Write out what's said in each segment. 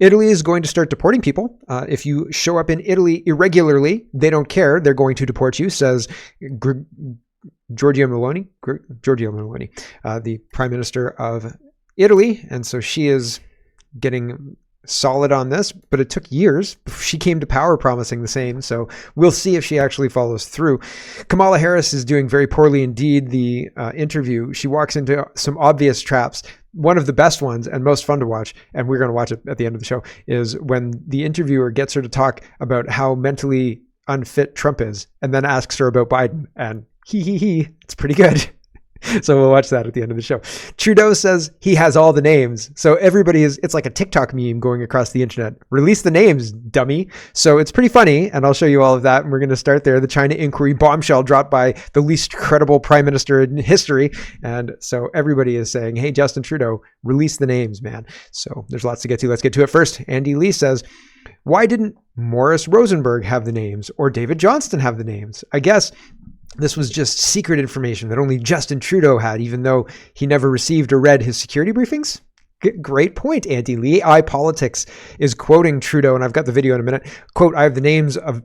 Italy is going to start deporting people. If you show up in Italy irregularly, they don't care. They're going to deport you, says Giorgia Meloni, the Prime Minister of Italy. And so she is getting solid on this, but it took years. She came to power promising the same, so we'll see if she actually follows through. Kamala Harris is doing very poorly indeed. The interview, she walks into some obvious traps. One of the best ones and most fun to watch, and we're going to watch it at the end of the show, is when the interviewer gets her to talk about how mentally unfit Trump is, and then asks her about Biden, and it's pretty good. So we'll watch that at the end of the show. Trudeau says he has all the names. So everybody it's like a TikTok meme going across the internet. Release the names, dummy. So it's pretty funny. And I'll show you all of that. And we're going to start there. The China inquiry bombshell dropped by the least credible prime minister in history. And so everybody is saying, hey, Justin Trudeau, release the names, man. So there's lots to get to. Let's get to it first. Andy Lee says, why didn't Morris Rosenberg have the names or David Johnston have the names? I guess this was just secret information that only Justin Trudeau had, even though he never received or read his security briefings. Great point, Andy Lee. iPolitics is quoting Trudeau, and I've got the video in a minute. Quote, I have the names of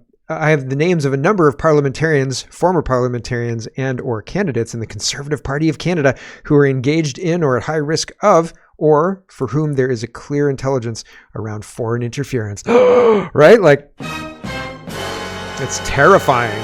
a number of parliamentarians, former parliamentarians, and or candidates in the Conservative Party of Canada who are engaged in or at high risk of, or for whom there is a clear intelligence around foreign interference. Right? Like, it's terrifying.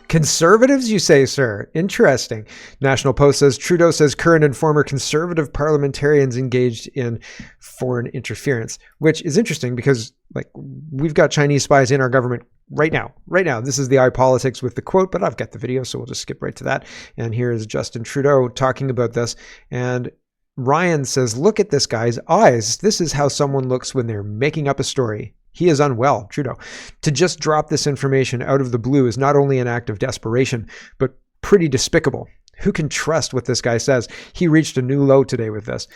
Conservatives, you say, sir? Interesting. National Post says Trudeau says current and former Conservative parliamentarians engaged in foreign interference, which is interesting because, like, we've got Chinese spies in our government right now. Right now. This is the iPolitics with the quote, but I've got the video, so we'll just skip right to that. And here is Justin Trudeau talking about this. And Ryan says, look at this guy's eyes. This is how someone looks when they're making up a story. He is unwell, Trudeau. To just drop this information out of the blue is not only an act of desperation, but pretty despicable. Who can trust what this guy says? He reached a new low today with this.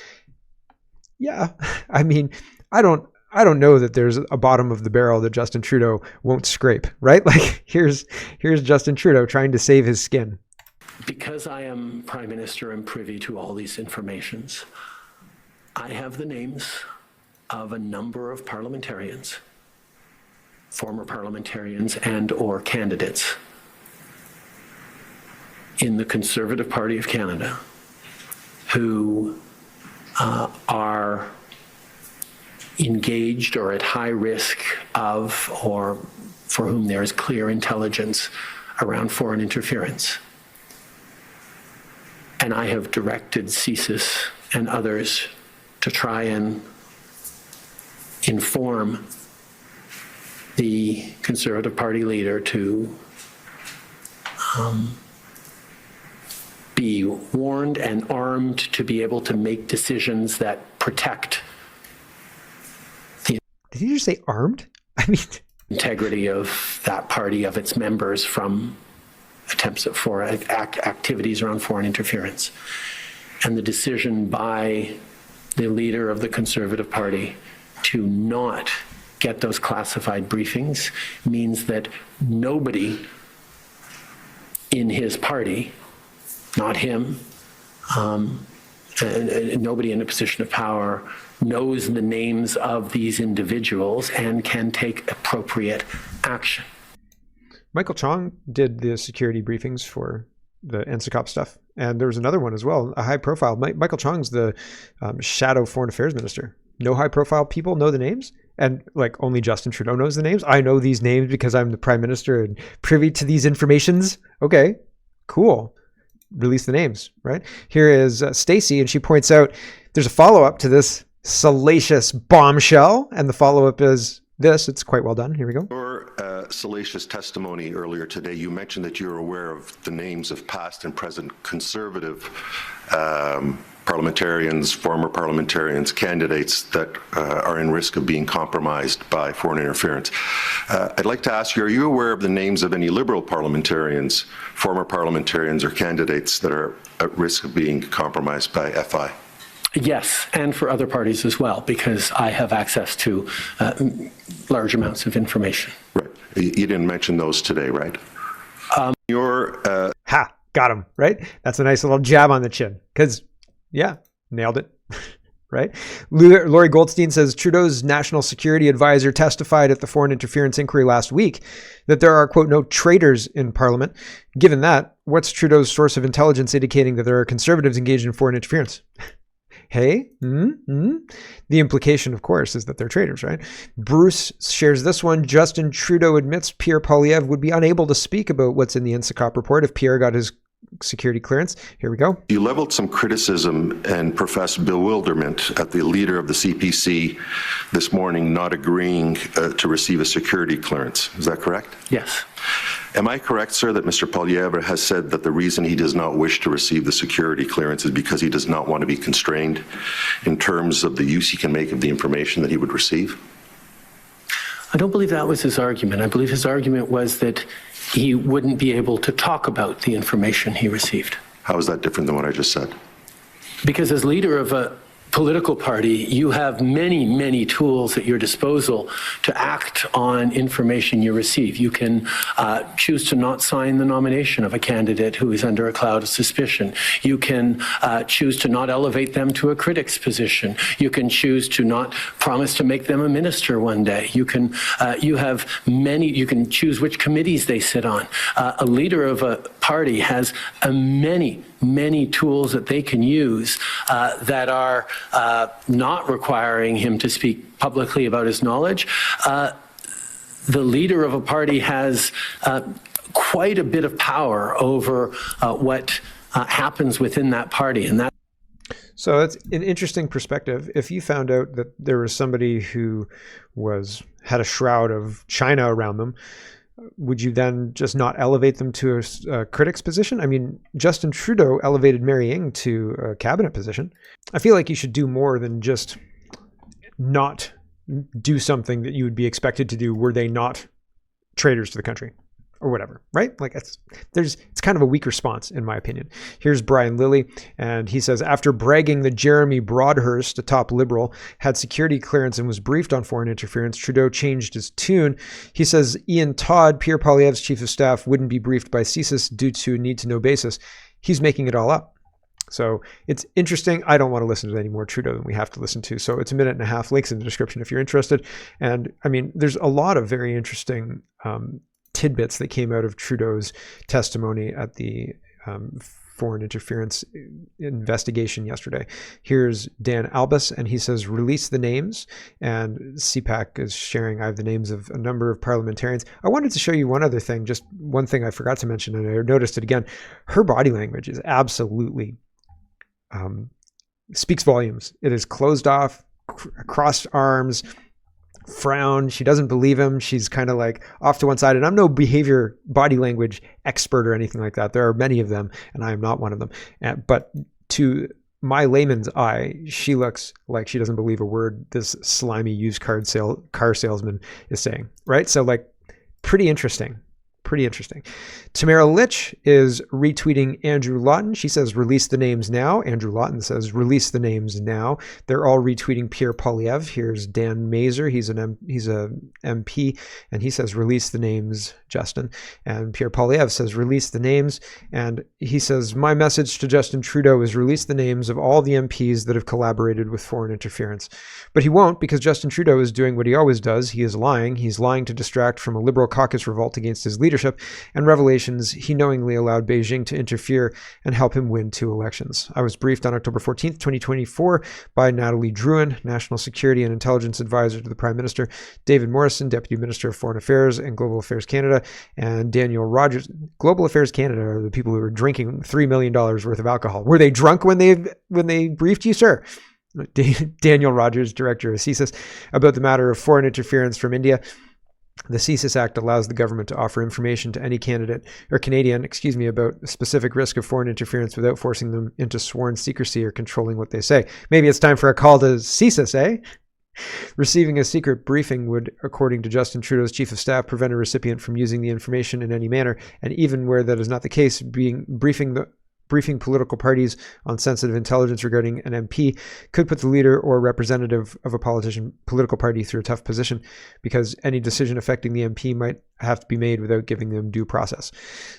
Yeah, I mean, I don't know that there's a bottom of the barrel that Justin Trudeau won't scrape, right? Like, here's Justin Trudeau trying to save his skin. Because I am Prime Minister and privy to all these informations, I have the names of a number of parliamentarians, former parliamentarians and or candidates in the Conservative Party of Canada who are engaged or at high risk of, or for whom there is clear intelligence around foreign interference. And I have directed CSIS and others to try and inform the Conservative Party leader to be warned and armed to be able to make decisions that protect the Did he just say armed? I mean, integrity of that party, of its members, from attempts at activities around foreign interference. And the decision by the leader of the Conservative Party to not get those classified briefings means that nobody in his party, not him, and nobody in a position of power knows the names of these individuals and can take appropriate action. Michael Chong did the security briefings for the NSICOP stuff. And there was another one as well, a high profile. Michael Chong's the shadow foreign affairs minister. No high profile people know the names. And like only Justin Trudeau knows the names. I know these names because I'm the prime minister and privy to these informations. Okay, cool. Release the names, right? Here is Stacey, and she points out there's a follow-up to this salacious bombshell. And the follow-up is this. It's quite well done. Here we go. Your salacious testimony earlier today, you mentioned that you're aware of the names of past and present Conservative parliamentarians, former parliamentarians, candidates that are in risk of being compromised by foreign interference. I'd like to ask you, are you aware of the names of any Liberal parliamentarians, former parliamentarians or candidates that are at risk of being compromised by FI? Yes, and for other parties as well, because I have access to large amounts of information. Right. You didn't mention those today, right? Got him, right? That's a nice little jab on the chin. Because, yeah, nailed it. right? Lori Goldstein says Trudeau's national security advisor testified at the foreign interference inquiry last week that there are, quote, no traitors in Parliament. Given that, what's Trudeau's source of intelligence indicating that there are conservatives engaged in foreign interference? Hey, the implication, of course, is that they're traitors, right? Bruce shares this one. Justin Trudeau admits Pierre Poilievre would be unable to speak about what's in the INSICOP report if Pierre got his security clearance. Here we go. You leveled some criticism and professed bewilderment at the leader of the CPC this morning not agreeing to receive a security clearance. Is that correct? Yes. Am I correct, sir, that Mr. Poilievre has said that the reason he does not wish to receive the security clearance is because he does not want to be constrained in terms of the use he can make of the information that he would receive? I don't believe that was his argument. I believe his argument was that he wouldn't be able to talk about the information he received. How is that different than what I just said? Because as leader of a political party, you have many, many tools at your disposal to act on information you receive. You can choose to not sign the nomination of a candidate who is under a cloud of suspicion. You can choose to not elevate them to a critic's position. You can choose to not promise to make them a minister one day. You can you can choose which committees they sit on. A leader of a party has many tools that they can use that are not requiring him to speak publicly about his knowledge. The leader of a party has quite a bit of power over what happens within that party, and that. So it's an interesting perspective. If you found out that there was somebody who had a shroud of China around them, would you then just not elevate them to a critic's position? I mean, Justin Trudeau elevated Mary Ng to a cabinet position. I feel like you should do more than just not do something that you would be expected to do were they not traitors to the country or whatever, right? Like it's kind of a weak response in my opinion. Here's Brian Lilly, and he says, after bragging that Jeremy Broadhurst, a top liberal, had security clearance and was briefed on foreign interference, Trudeau changed his tune. He says Ian Todd, Pierre Poilievre's chief of staff, wouldn't be briefed by CSIS due to need-to-know basis. He's making it all up. So it's interesting. I don't want to listen to any more Trudeau than we have to listen to. So it's a minute and a half. Links in the description if you're interested. And I mean, there's a lot of very interesting tidbits that came out of Trudeau's testimony at the foreign interference investigation yesterday. Here's Dan Albus, and he says, release the names. And CPAC is sharing, I have the names of a number of parliamentarians. I wanted to show you one other thing, just one thing I forgot to mention, and I noticed it again. Her body language is absolutely, speaks volumes. It is closed off, crossed arms, frown. She doesn't believe him. She's kind of like off to one side. And I'm no behavior body language expert or anything like that. There are many of them, and I am not one of them. But to my layman's eye, she looks like she doesn't believe a word this slimy used car salesman is saying, right? So like pretty interesting. Pretty interesting. Tamara Litch is retweeting Andrew Lawton. She says, release the names now. Andrew Lawton says, release the names now. They're all retweeting Pierre Poilievre. Here's Dan Mazur. He's a MP, and he says, release the names, Justin. And Pierre Poilievre says, release the names. And he says, my message to Justin Trudeau is release the names of all the MPs that have collaborated with foreign interference. But he won't, because Justin Trudeau is doing what he always does. He is lying. He's lying to distract from a Liberal caucus revolt against his leadership and revelations he knowingly allowed Beijing to interfere and help him win 2 elections. I was briefed on October 14th, 2024 by Natalie Drouin, National Security and Intelligence Advisor to the Prime Minister, David Morrison, Deputy Minister of Foreign Affairs and Global Affairs Canada, and Daniel Rogers. Global Affairs Canada are the people who were drinking $3 million worth of alcohol. Were they drunk when they briefed you, sir? Daniel Rogers, Director of CSIS, about the matter of foreign interference from India. The CSIS Act allows the government to offer information to any candidate or Canadian, about a specific risk of foreign interference without forcing them into sworn secrecy or controlling what they say. Maybe it's time for a call to CSIS, eh? Receiving a secret briefing would, according to Justin Trudeau's chief of staff, prevent a recipient from using the information in any manner, and even where that is not the case, briefing political parties on sensitive intelligence regarding an MP could put the leader or representative of a political party through a tough position, because any decision affecting the MP might have to be made without giving them due process.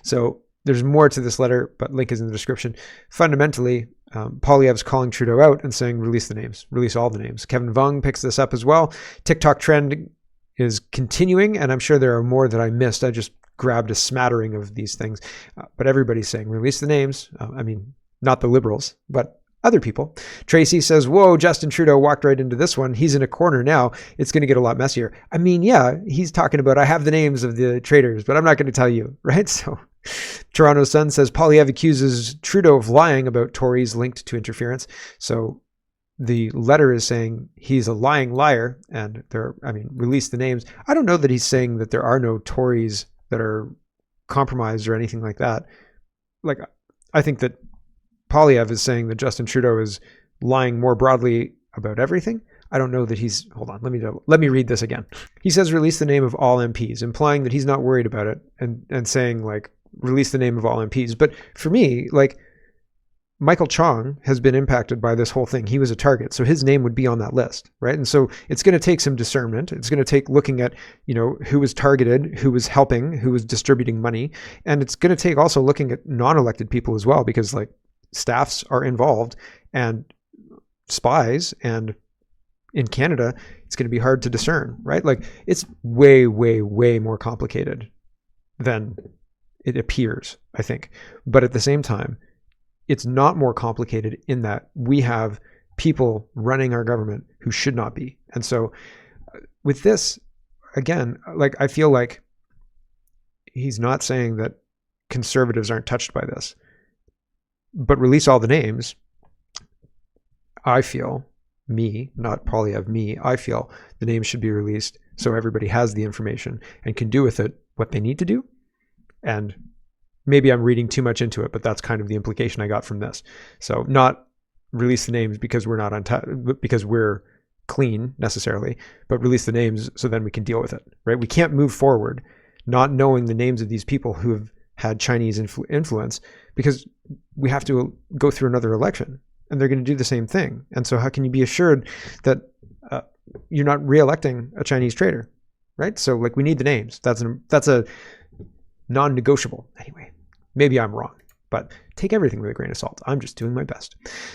So there's more to this letter, but link is in the description. Fundamentally, Poilievre's calling Trudeau out and saying, release the names, release all the names. Kevin Vung picks this up as well. TikTok trend is continuing, and I'm sure there are more that I missed. I just grabbed a smattering of these things, but everybody's saying, release the names. I mean, not the Liberals, but other people. Tracy says, whoa, Justin Trudeau walked right into this one. He's in a corner now. It's going to get a lot messier. I mean, yeah, he's talking about, I have the names of the traitors, but I'm not going to tell you, right? So Toronto Sun says Poilievre accuses Trudeau of lying about Tories linked to interference. So the letter is saying he's a lying liar, and release the names. I don't know that he's saying that there are no Tories that are compromised or anything like that. Like, I think that Poilievre is saying that Justin Trudeau is lying more broadly about everything. I don't know that he's, hold on, let me read this again. He says release the name of all MPs, implying that he's not worried about it, and saying like release the name of all MPs. But for me, like, Michael Chong has been impacted by this whole thing. He was a target, so his name would be on that list, right? And so it's going to take some discernment. It's going to take looking at, who was targeted, who was helping, who was distributing money. And it's going to take also looking at non-elected people as well, because like staffs are involved and spies, and in Canada, it's going to be hard to discern, right? Like, it's way, way, way more complicated than it appears, I think. But at the same time, it's not more complicated in that we have people running our government who should not be. And so with this, again, like, I feel like he's not saying that conservatives aren't touched by this, but release all the names. I feel, not Poilievre, I feel the names should be released so everybody has the information and can do with it what they need to do. And maybe I'm reading too much into it, but that's kind of the implication I got from this. So not release the names because we're not because we're clean necessarily, but release the names so then we can deal with it, right? We can't move forward not knowing the names of these people who have had Chinese influence, because we have to go through another election and they're going to do the same thing. And so how can you be assured that you're not re-electing a Chinese traitor, right? So like, we need the names. That's a non-negotiable. Anyway, maybe I'm wrong, but take everything with a grain of salt. I'm just doing my best.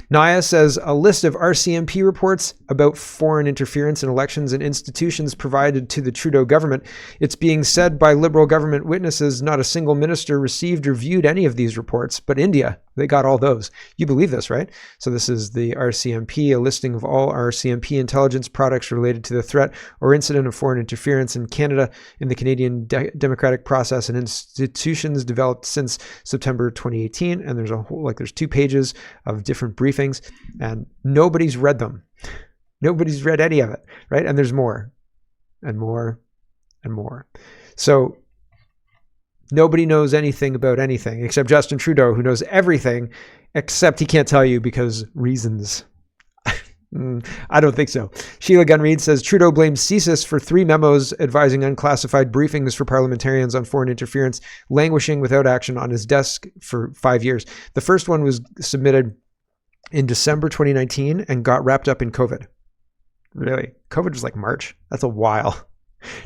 Naya says a list of RCMP reports about foreign interference in elections and institutions provided to the Trudeau government. It's being said by Liberal government witnesses not a single minister received or viewed any of these reports, but India, they got all those. You believe this, right? So this is the RCMP, a listing of all RCMP intelligence products related to the threat or incident of foreign interference in Canada in the Canadian democratic process and institutions developed since September 2018. And there's there's 2 pages of different briefings, and nobody's read them. Nobody's read any of it, right? And there's more and more and more. So nobody knows anything about anything except Justin Trudeau, who knows everything, except he can't tell you because reasons. I don't think so. Sheila Gunn-Reid says Trudeau blames CSIS for 3 memos advising unclassified briefings for parliamentarians on foreign interference, languishing without action on his desk for 5 years. The first one was submitted in December 2019 and got wrapped up in COVID. Really? COVID was like March. That's a while.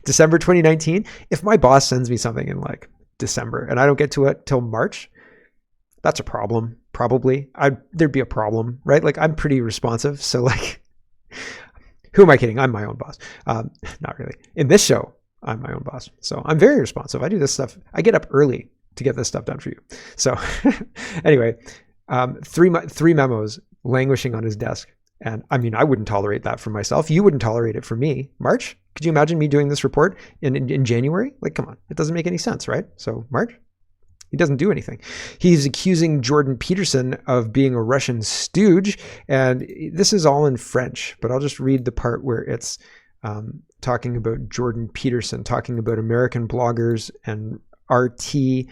December 2019? If my boss sends me something in like December and I don't get to it till March, that's a problem. Probably. There'd be a problem, right? Like, I'm pretty responsive. So like, who am I kidding? I'm my own boss. Not really. In this show, I'm my own boss. So I'm very responsive. I do this stuff. I get up early to get this stuff done for you. So anyway, 3 memos languishing on his desk. And I mean, I wouldn't tolerate that for myself. You wouldn't tolerate it for me. March? Could you imagine me doing this report in January? Like, come on. It doesn't make any sense, right? So March? He doesn't do anything. He's accusing Jordan Peterson of being a Russian stooge. And this is all in French, but I'll just read the part where it's talking about Jordan Peterson, talking about American bloggers and RT,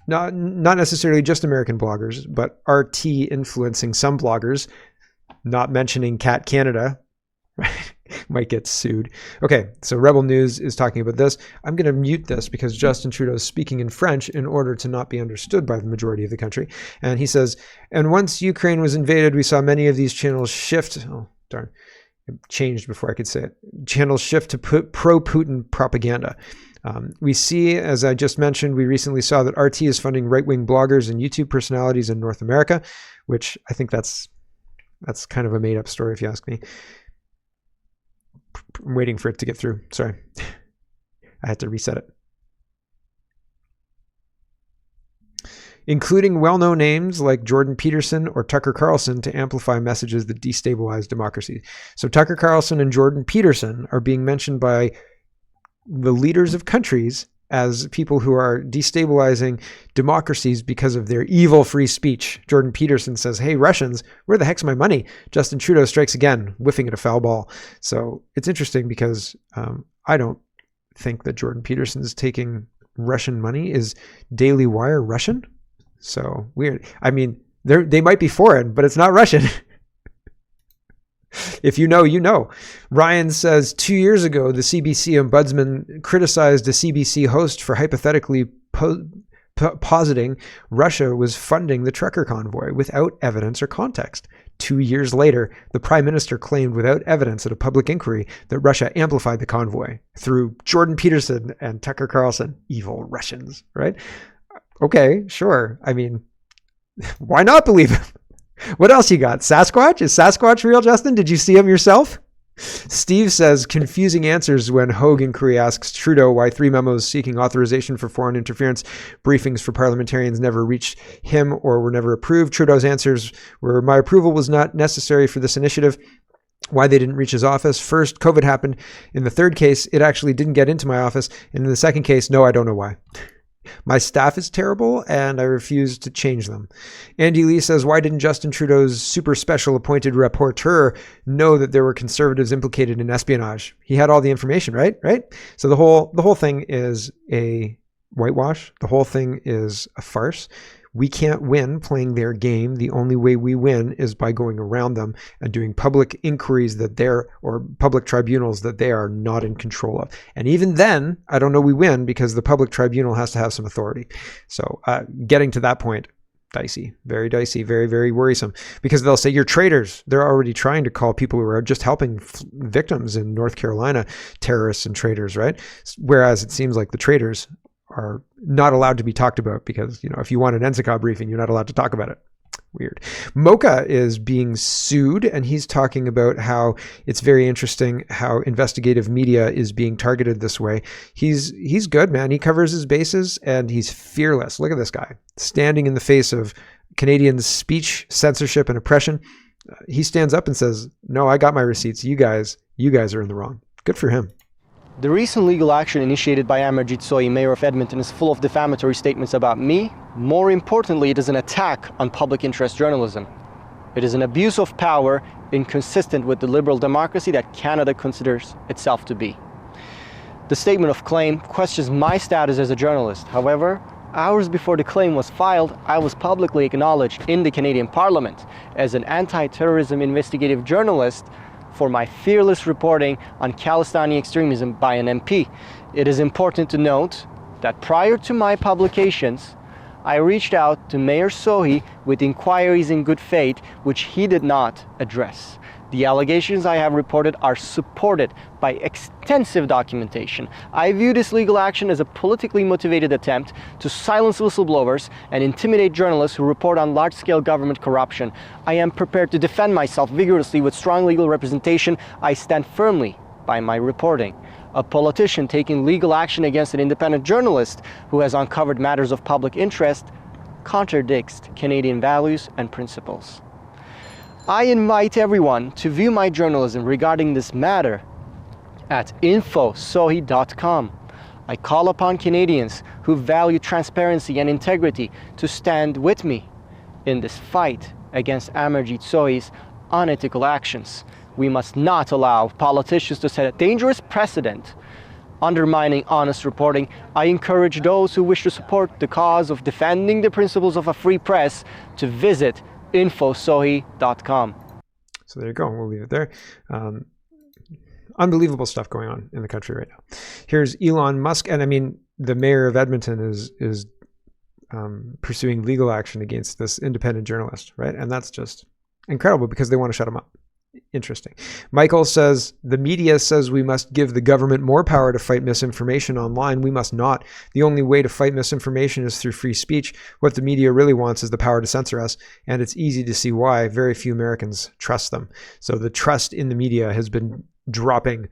not necessarily just American bloggers, but RT influencing some bloggers, not mentioning Cat Canada, right? Might get sued. Okay, so Rebel News is talking about this. I'm going to mute this because Justin Trudeau is speaking in French in order to not be understood by the majority of the country. And he says, and once Ukraine was invaded, we saw many of these channels shift. Oh, darn. It changed before I could say it. Channels shift to pro-Putin propaganda. We see, as I just mentioned, we recently saw that RT is funding right-wing bloggers and YouTube personalities in North America, which I think that's kind of a made-up story, if you ask me. I'm waiting for it to get through. Sorry. I had to reset it. Including well-known names like Jordan Peterson or Tucker Carlson to amplify messages that destabilize democracy. So Tucker Carlson and Jordan Peterson are being mentioned by the leaders of countries as people who are destabilizing democracies because of their evil free speech. Jordan Peterson says, hey, Russians, where the heck's my money? Justin Trudeau strikes again, whiffing at a foul ball. So it's interesting because I don't think that Jordan Peterson is taking Russian money. Is Daily Wire Russian? So weird. I mean, they might be foreign, but it's not Russian. If you know, you know. Ryan says 2 years ago, the CBC ombudsman criticized a CBC host for hypothetically positing Russia was funding the trucker convoy without evidence or context. 2 years later, the prime minister claimed without evidence at a public inquiry that Russia amplified the convoy through Jordan Peterson and Tucker Carlson. Evil Russians, right? Okay, sure. I mean, why not believe him? What else you got? Sasquatch? Is Sasquatch real, Justin? Did you see him yourself? Steve says, confusing answers when Hogue inquiry asks Trudeau why 3 memos seeking authorization for foreign interference briefings for parliamentarians never reached him or were never approved. Trudeau's answers were, my approval was not necessary for this initiative. Why they didn't reach his office. First, COVID happened. In the third case, it actually didn't get into my office. And in the second case, no, I don't know why. My staff is terrible, and I refuse to change them. Andy Lee says, why didn't Justin Trudeau's super special appointed rapporteur know that there were conservatives implicated in espionage? He had all the information, right? So the whole thing is a whitewash. The whole thing is a farce. We can't win playing their game. The only way we win is by going around them and doing public inquiries or public tribunals that they are not in control of. And even then, I don't know we win because the public tribunal has to have some authority. So getting to that point, dicey, very, very worrisome, because they'll say you're traitors. They're already trying to call people who are just helping victims in North Carolina terrorists and traitors, right? Whereas it seems like the traitors are not allowed to be talked about because, if you want an NSICA briefing, you're not allowed to talk about it. Weird. Mocha is being sued, and he's talking about how it's very interesting how investigative media is being targeted this way. He's good, man. He covers his bases, and he's fearless. Look at this guy standing in the face of Canadian speech censorship and oppression. He stands up and says, no, I got my receipts. You guys are in the wrong. Good for him. The recent legal action initiated by Amarjeet Sohi, Mayor of Edmonton, is full of defamatory statements about me. More importantly, it is an attack on public interest journalism. It is an abuse of power inconsistent with the liberal democracy that Canada considers itself to be. The statement of claim questions my status as a journalist. However, hours before the claim was filed, I was publicly acknowledged in the Canadian Parliament as an anti-terrorism investigative journalist for my fearless reporting on Khalistani extremism by an MP. It is important to note that prior to my publications, I reached out to Mayor Sohi with inquiries in good faith, which he did not address. The allegations I have reported are supported by extensive documentation. I view this legal action as a politically motivated attempt to silence whistleblowers and intimidate journalists who report on large-scale government corruption. I am prepared to defend myself vigorously with strong legal representation. I stand firmly by my reporting. A politician taking legal action against an independent journalist who has uncovered matters of public interest contradicts Canadian values and principles. I invite everyone to view my journalism regarding this matter at infosohi.com. I call upon Canadians who value transparency and integrity to stand with me in this fight against Amarjeet Sohi's unethical actions. We must not allow politicians to set a dangerous precedent undermining honest reporting. I encourage those who wish to support the cause of defending the principles of a free press to visit infosohi.com. So there you go. We'll leave it there. Unbelievable stuff going on in the country right now. Here's Elon Musk, and I mean, the mayor of Edmonton is pursuing legal action against this independent journalist, right? And that's just incredible because they want to shut him up. Interesting. Michael says, the media says we must give the government more power to fight misinformation online. We must not. The only way to fight misinformation is through free speech. What the media really wants is the power to censor us. And it's easy to see why. Very few Americans trust them. So the trust in the media has been dropping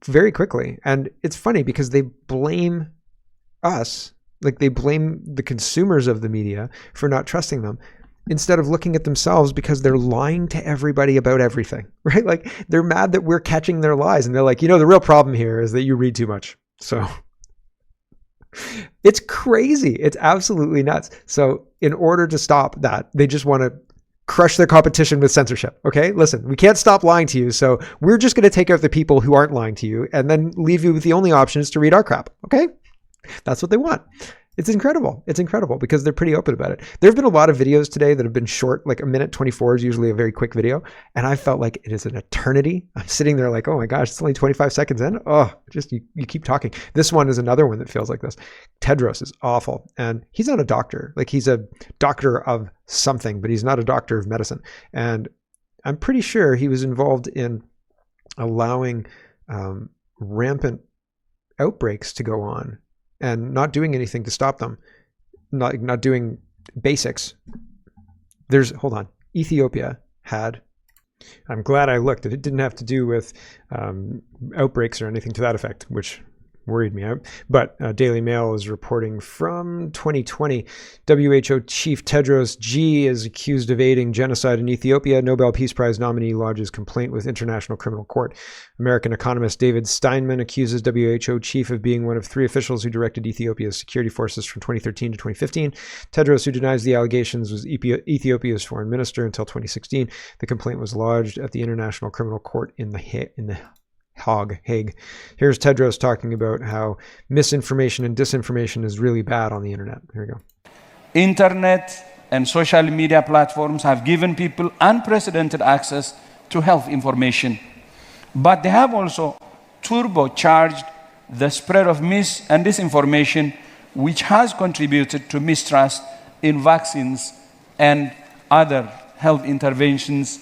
very quickly. And it's funny because they blame us, like they blame the consumers of the media for not trusting them, instead of looking at themselves, because they're lying to everybody about everything, right? Like they're mad that we're catching their lies, and they're like, the real problem here is that you read too much. So it's crazy. It's absolutely nuts. So in order to stop that, they just want to crush their competition with censorship. Okay, listen, we can't stop lying to you, so we're just going to take out the people who aren't lying to you and then leave you with the only option is to read our crap. Okay, that's what they want. It's incredible. It's incredible because they're pretty open about it. There have been a lot of videos today that have been short, like a minute 24 is usually a very quick video. And I felt like it is an eternity. I'm sitting there like, oh my gosh, it's only 25 seconds in. Oh, just you keep talking. This one is another one that feels like this. Tedros is awful. And he's not a doctor. Like he's a doctor of something, but he's not a doctor of medicine. And I'm pretty sure he was involved in allowing rampant outbreaks to go on and not doing anything to stop them, not doing basics. Hold on. Ethiopia had, I'm glad I looked. It didn't have to do with outbreaks or anything to that effect, which worried me out. But Daily Mail is reporting from 2020, WHO Chief Tedros G is accused of aiding genocide in Ethiopia. Nobel Peace Prize nominee lodges complaint with International Criminal Court. American economist David Steinman accuses WHO chief of being one of 3 officials who directed Ethiopia's security forces from 2013 to 2015. Tedros, who denies the allegations, was Ethiopia's foreign minister until 2016. The complaint was lodged at the International Criminal Court in the Hague. Here's Tedros talking about how misinformation and disinformation is really bad on the internet. Here we go. Internet and social media platforms have given people unprecedented access to health information, but they have also turbocharged the spread of mis and disinformation, which has contributed to mistrust in vaccines and other health interventions,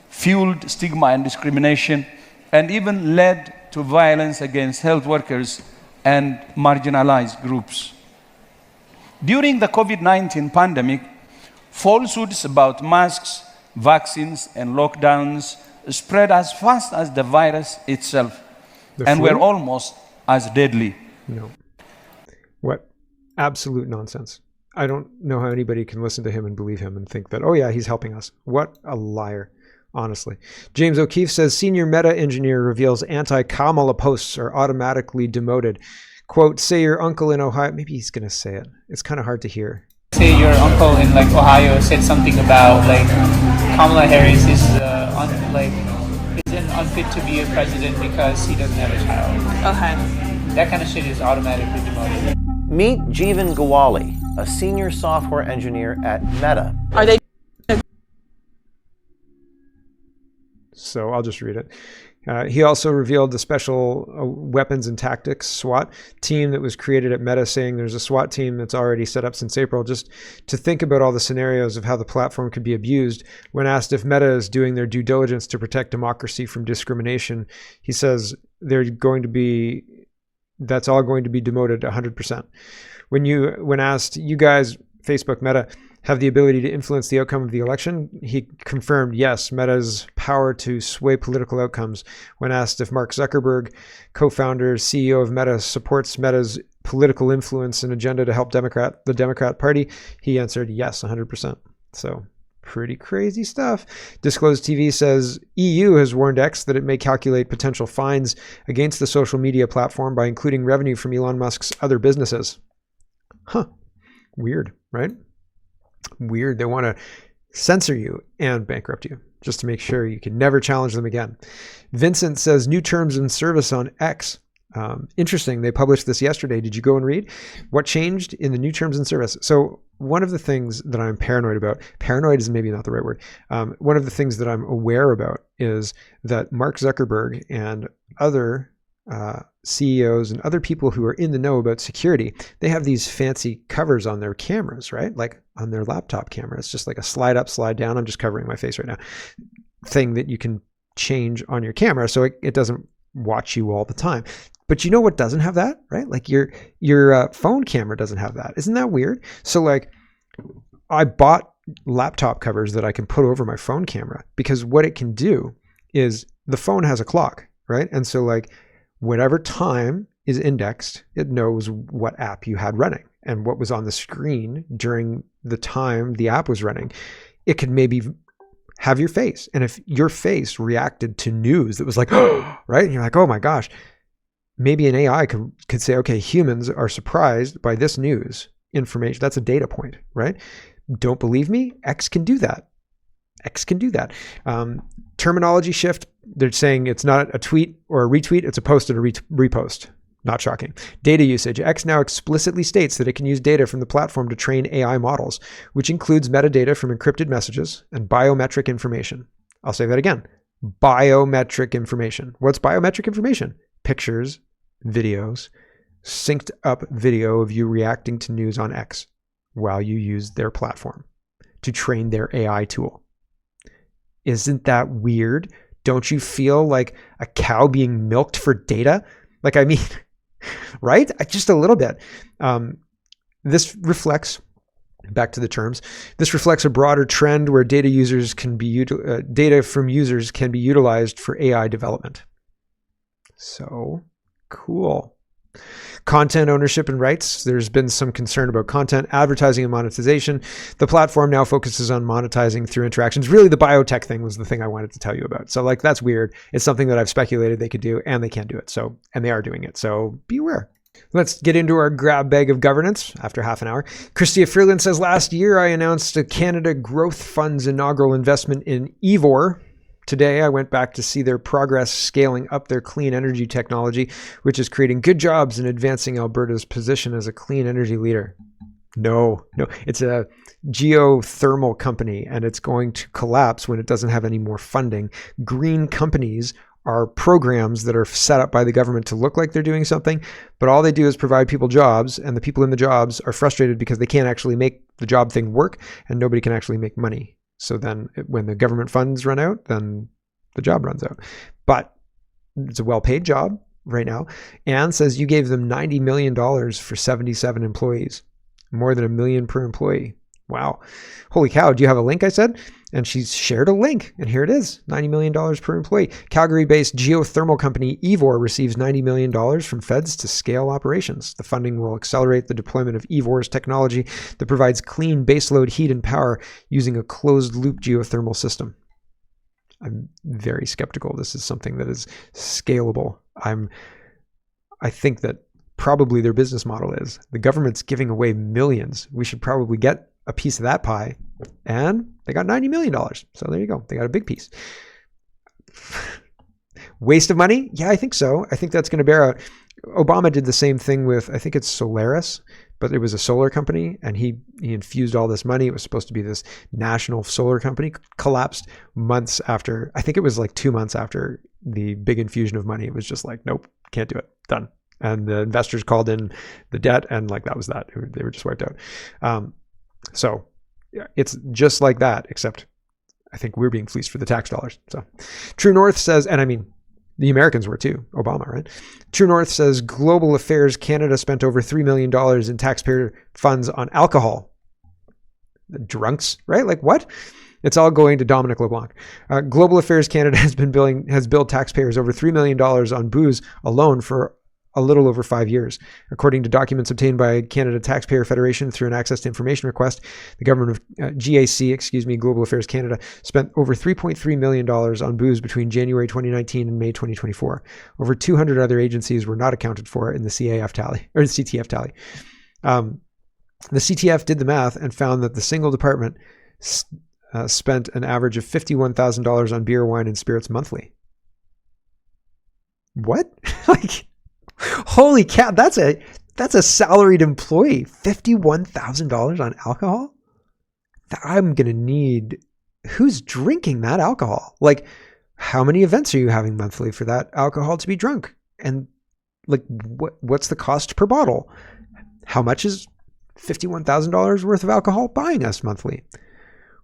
fueled stigma and discrimination, and even led to violence against health workers and marginalized groups. During the COVID-19 pandemic, falsehoods about masks, vaccines, and lockdowns spread as fast as the virus itself, and were almost as deadly. No. What absolute nonsense. I don't know how anybody can listen to him and believe him and think that, oh yeah, he's helping us. What a liar. Honestly. James O'Keefe says senior meta engineer reveals anti-Kamala posts are automatically demoted. Quote, say your uncle in Ohio. Maybe he's going to say it. It's kind of hard to hear. Say your uncle in Ohio said something about Kamala Harris is isn't unfit to be a president because he doesn't have a child. Okay. That kind of shit is automatically demoted. Meet Jeevan Gawali, a senior software engineer at Meta. Are they? So I'll just read it. He also revealed the special weapons and tactics SWAT team that was created at Meta, saying there's a SWAT team that's already set up since April just to think about all the scenarios of how the platform could be abused. When asked if Meta is doing their due diligence to protect democracy from discrimination, he says that's all going to be demoted 100%. When asked, you guys, Facebook, Meta, have the ability to influence the outcome of the election? He confirmed, yes, Meta's power to sway political outcomes. When asked if Mark Zuckerberg, co-founder, CEO of Meta, supports Meta's political influence and agenda to help the Democrat Party, he answered yes, 100%. So pretty crazy stuff. Disclosed TV says EU has warned X that it may calculate potential fines against the social media platform by including revenue from Elon Musk's other businesses. Huh. Weird, right? Weird. They want to censor you and bankrupt you just to make sure you can never challenge them again. Vincent says new terms in service on X. Interesting. They published this yesterday. Did you go and read what changed in the new terms in service? So one of the things that I'm paranoid about, paranoid is maybe not the right word. One of the things that I'm aware about is that Mark Zuckerberg and other CEOs and other people who are in the know about security, they have these fancy covers on their cameras, right? Like on their laptop camera. It's just like a slide up, slide down. I'm just covering my face right now. thing that you can change on your camera, so it doesn't watch you all the time. But you know what doesn't have that, right? Like your phone camera doesn't have that. Isn't that weird? So like I bought laptop covers that I can put over my phone camera, because what it can do is the phone has a clock, right? And so like whatever time is indexed, it knows what app you had running and what was on the screen during the time the app was running. It could maybe have your face. And if your face reacted to news that was like, oh, right? And you're like, oh my gosh, maybe an AI could say, okay, humans are surprised by this news information. That's a data point, right? Don't believe me? X can do that. X can do that. Terminology shift. They're saying it's not a tweet or a retweet. It's a post and a repost. Not shocking. Data usage. X now explicitly states that it can use data from the platform to train AI models, which includes metadata from encrypted messages and biometric information. I'll say that again. Biometric information. What's biometric information? Pictures, videos, synced up video of you reacting to news on X while you use their platform to train their AI tool. Isn't that weird? Don't you feel like a cow being milked for data? Like, I mean, right? Just a little bit. This reflects, back to the terms, this reflects a broader trend where data from users can be utilized for AI development. So cool. Content ownership and rights. There's been some concern about content, advertising, and monetization. The platform now focuses on monetizing through interactions. Really, the biotech thing was the thing I wanted to tell you about. So like, that's weird. It's something that I've speculated they could do, and they can't do it. So, and they are doing it. So be aware. Let's get into our grab bag of governance after half an hour. Christia Freeland says, last year I announced a Canada Growth Fund's inaugural investment in Evor. Today, I went back to see their progress scaling up their clean energy technology, which is creating good jobs and advancing Alberta's position as a clean energy leader. No, it's a geothermal company, and it's going to collapse when it doesn't have any more funding. Green companies are programs that are set up by the government to look like they're doing something, but all they do is provide people jobs, and the people in the jobs are frustrated because they can't actually make the job thing work, and nobody can actually make money. So then when the government funds run out, then the job runs out. But it's a well-paid job right now. Anne says you gave them $90 million for 77 employees, more than $1 million per employee. Wow. Holy cow. Do you have a link? I said. And she shared a link, and here it is, $90 million per employee. Calgary-based geothermal company Evor receives $90 million from feds to scale operations. The funding will accelerate the deployment of Evor's technology that provides clean baseload heat and power using a closed-loop geothermal system. I'm very skeptical this is something that is scalable. I think that probably their business model is the government's giving away millions. We should probably get a piece of that pie, and they got $90 million. So there you go. They got a big piece. Waste of money? Yeah, I think so. I think that's going to bear out. Obama did the same thing with, I think it's Solaris, but it was a solar company, and he infused all this money. It was supposed to be this national solar company, collapsed months after. I think it was like 2 months after the big infusion of money. It was just like, nope, can't do it. Done. And the investors called in the debt, and like that was that. They were just wiped out. So it's just like that, except I think we're being fleeced for the tax dollars. So True North says, and I mean, the Americans were too, Obama, right? True North says Global Affairs Canada spent over $3 million in taxpayer funds on alcohol. The drunks, right? Like what? It's all going to Dominic LeBlanc. Global Affairs Canada has billed taxpayers over $3 million on booze alone for a little over 5 years. According to documents obtained by Canada Taxpayer Federation through an access to information request, the government of Global Affairs Canada, spent over $3.3 million on booze between January 2019 and May 2024. Over 200 other agencies were not accounted for in the CTF tally. The CTF did the math and found that the single department spent an average of $51,000 on beer, wine, and spirits monthly. What? Like, holy cow, that's a salaried employee. $51,000 on alcohol? I'm going to need, who's drinking that alcohol? Like, how many events are you having monthly for that alcohol to be drunk? And like, what's the cost per bottle? How much is $51,000 worth of alcohol buying us monthly?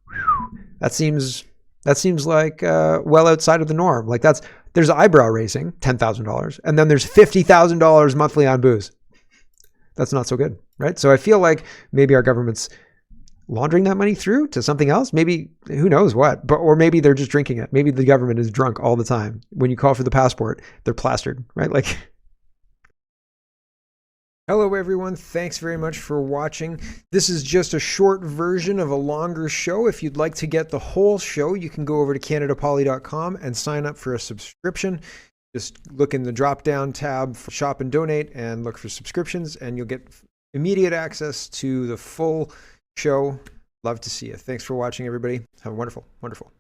Whew. That seems That seems like well outside of the norm. Like there's eyebrow raising, $10,000, and then there's $50,000 monthly on booze. That's not so good, right? So I feel like maybe our government's laundering that money through to something else. Maybe, who knows what, or maybe they're just drinking it. Maybe the government is drunk all the time. When you call for the passport, they're plastered, right? Like, hello everyone, thanks very much for watching. This is just a short version of a longer show. If you'd like to get the whole show, you can go over to canadapoly.com and sign up for a subscription. Just look in the drop-down tab for shop and donate and look for subscriptions, and you'll get immediate access to the full show. Love to see you. Thanks for watching, everybody. Have a wonderful, wonderful